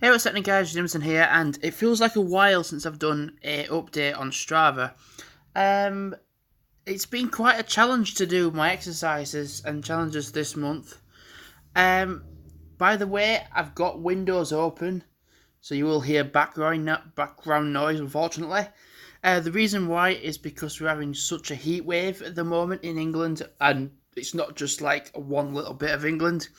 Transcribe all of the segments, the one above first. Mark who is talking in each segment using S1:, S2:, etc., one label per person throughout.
S1: Hey, what's happening, guys? Jimson here, and it feels like a while since I've done a update on Strava. Um, it's been quite a challenge to do my exercises and challenges this month. Um, by the way, I've got windows open, so you will hear background noise, unfortunately. The reason why is because we're having such a heat wave at the moment in England, and it's not just like one little bit of England.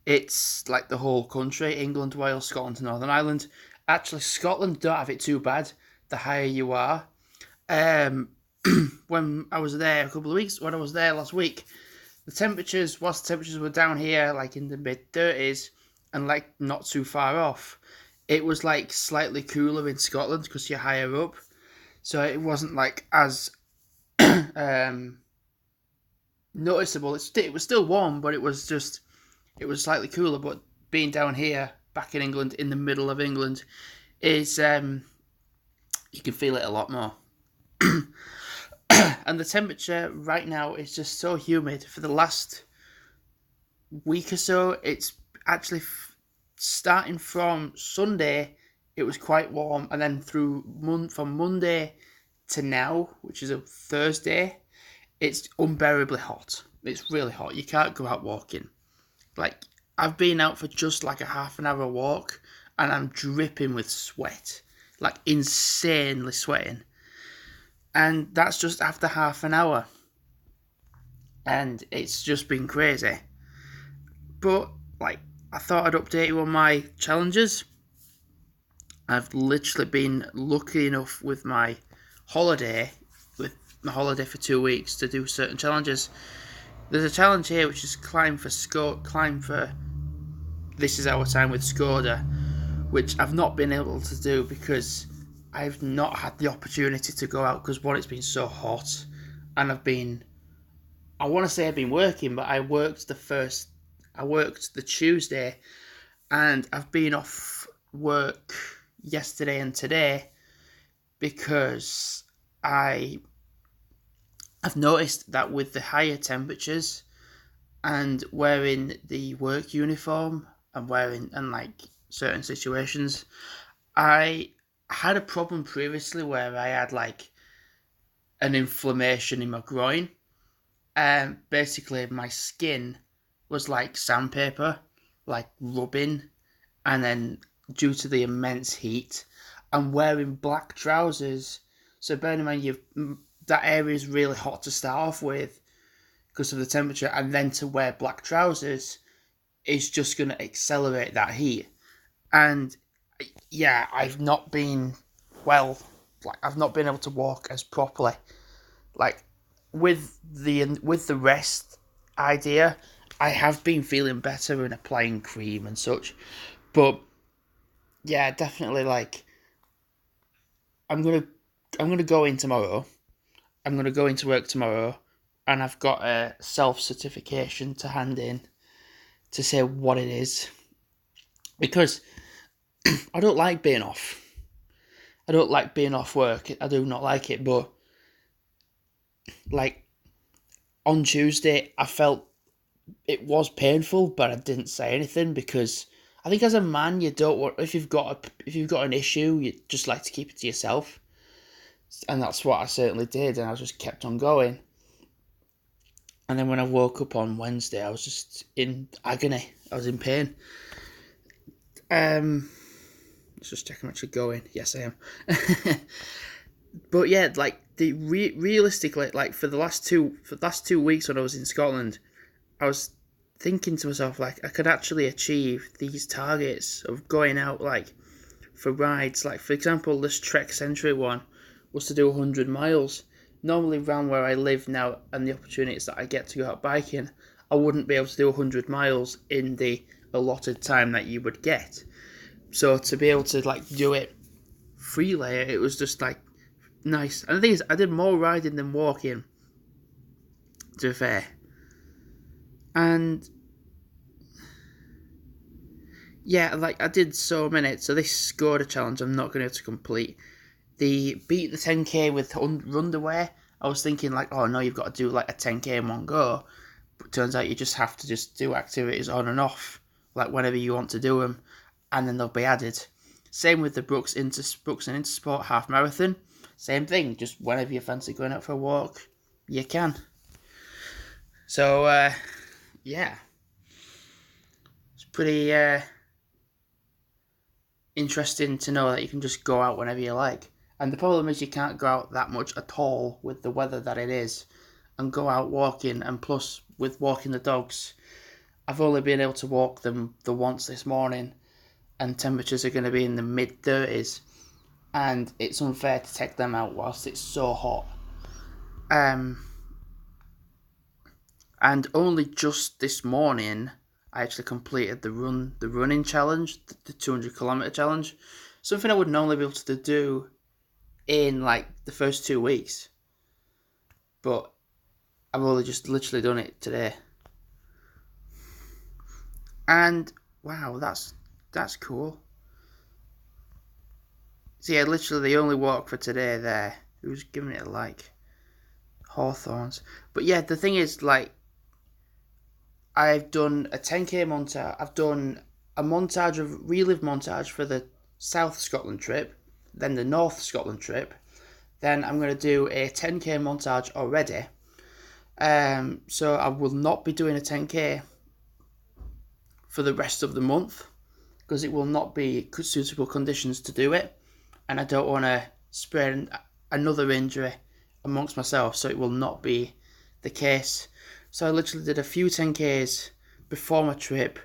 S1: It's like the whole country: England, Wales, Scotland, Northern Ireland. Actually, Scotland don't have it too bad the higher you are. Um, when I was there when I was there last week, whilst the temperatures were down here, like in the mid 30s, and like not too far off, it was like slightly cooler in Scotland because you're higher up. So it wasn't like as um, noticeable. It was still warm, but it was slightly cooler. But being down here, back in England, in the middle of England, is you can feel it a lot more. And the temperature right now is just so humid. For the last week or so, it's actually starting from Sunday. It was quite warm, and then from Monday to now, which is a Thursday, it's unbearably hot. It's really hot. You can't go out walking. Like, I've been out for just like a half an hour walk, and I'm dripping with sweat, like insanely sweating. And that's just after half an hour. And it's just been crazy. But, like, I thought I'd update you on my challenges. I've literally been lucky enough with my holiday, for 2 weeks to do certain challenges. There's a challenge here which is climb for This Is Our Time with Skoda, which I've not been able to do because I've not had the opportunity to go out because, one, it's been so hot, and I want to say I've been working, but I worked the Tuesday, and I've been off work yesterday and today because I've noticed that with the higher temperatures and wearing the work uniform and like certain situations, I had a problem previously where I had like an inflammation in my groin, and basically my skin was like sandpaper, like rubbing, and then due to the immense heat, I'm wearing black trousers. So bear in mind, that area is really hot to start off with because of the temperature, and then to wear black trousers is just going to accelerate that heat. And yeah, I've not been I've not been able to walk as properly. Like with the rest idea, I have been feeling better and applying cream and such. But yeah, definitely like I'm gonna go in tomorrow. I'm gonna go into work tomorrow, and I've got a self-certification to hand in to say what it is, because I don't like being off. I don't like being off work. I do not like it. But like on Tuesday, I felt it was painful, but I didn't say anything because I think as a man, you don't want, if you've got an issue, you just like to keep it to yourself, and that's what I certainly did, and I just kept on going. And then when I woke up on Wednesday, I was just in agony. I was in pain. Let's just check I'm actually going. Yes, I am. But yeah, like realistically, like for the last 2 weeks when I was in Scotland, I was thinking to myself, like, I could actually achieve these targets of going out, like, for rides. Like, for example, this Trek Century one was to do 100 miles. Normally, around where I live now and the opportunities that I get to go out biking, I wouldn't be able to do 100 miles in the allotted time that you would get. So to be able to, like, do it freely, it was just, like, nice. And the thing is, I did more riding than walking, to be fair. And yeah, like, I did so many. So this Skoda challenge I'm not going to be able to complete. The beat the 10k with underwear, I was thinking like, oh no, you've got to do like a 10k in one go. But turns out you just have to just do activities on and off, like whenever you want to do them. and then they'll be added. Same with the Brooks and Intersport half marathon. Same thing, just whenever you fancy going out for a walk, you can. So, yeah. It's pretty interesting to know that you can just go out whenever you like. And the problem is you can't go out that much at all with the weather that it is and go out walking. And plus, with walking the dogs, I've only been able to walk them the once this morning, and temperatures are going to be in the mid-30s, and it's unfair to take them out whilst it's so hot. And only just this morning I actually completed the running challenge, the 200 kilometer challenge, something I would normally be able to do in like the first 2 weeks, but I've only just literally done it today. And wow, that's cool. So yeah, literally the only walk for today there. Who's giving it a like? Hawthorns. But yeah, the thing is, like, I've done a 10k montage. I've done a relive montage for the South Scotland trip, then the North Scotland trip. Then I'm going to do a 10k montage already. So I will not be doing a 10k for the rest of the month because it will not be suitable conditions to do it, and I don't want to spread another injury amongst myself, so it will not be the case. So I literally did a few 10Ks before my trip,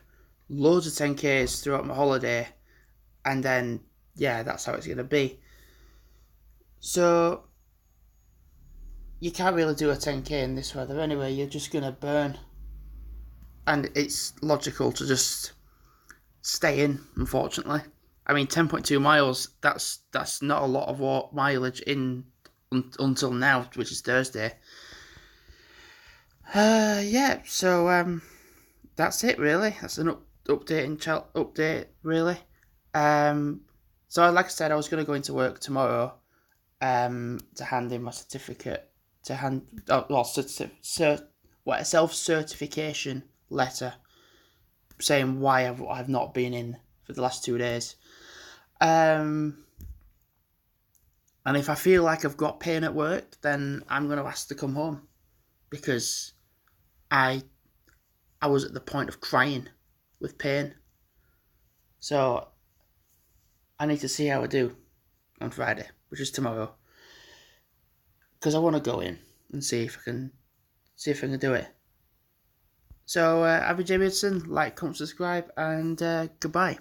S1: loads of 10Ks throughout my holiday, and then, yeah, that's how it's going to be. So, you can't really do a 10K in this weather anyway, you're just going to burn. And it's logical to just stay in, unfortunately. I mean, 10.2 miles, that's not a lot of mileage in until now, which is Thursday. Yeah, so that's it really. That's an update really. So like I said, I was going to go into work tomorrow to hand in my certificate, a self-certification letter saying why I've not been in for the last 2 days. And if I feel like I've got pain at work, then I'm going to ask to come home, because I was at the point of crying with pain. So I need to see how I do on Friday, which is tomorrow, because I want to go in and see if I can do it. So, I've been Jamie Hudson. Like, comment, subscribe, and goodbye.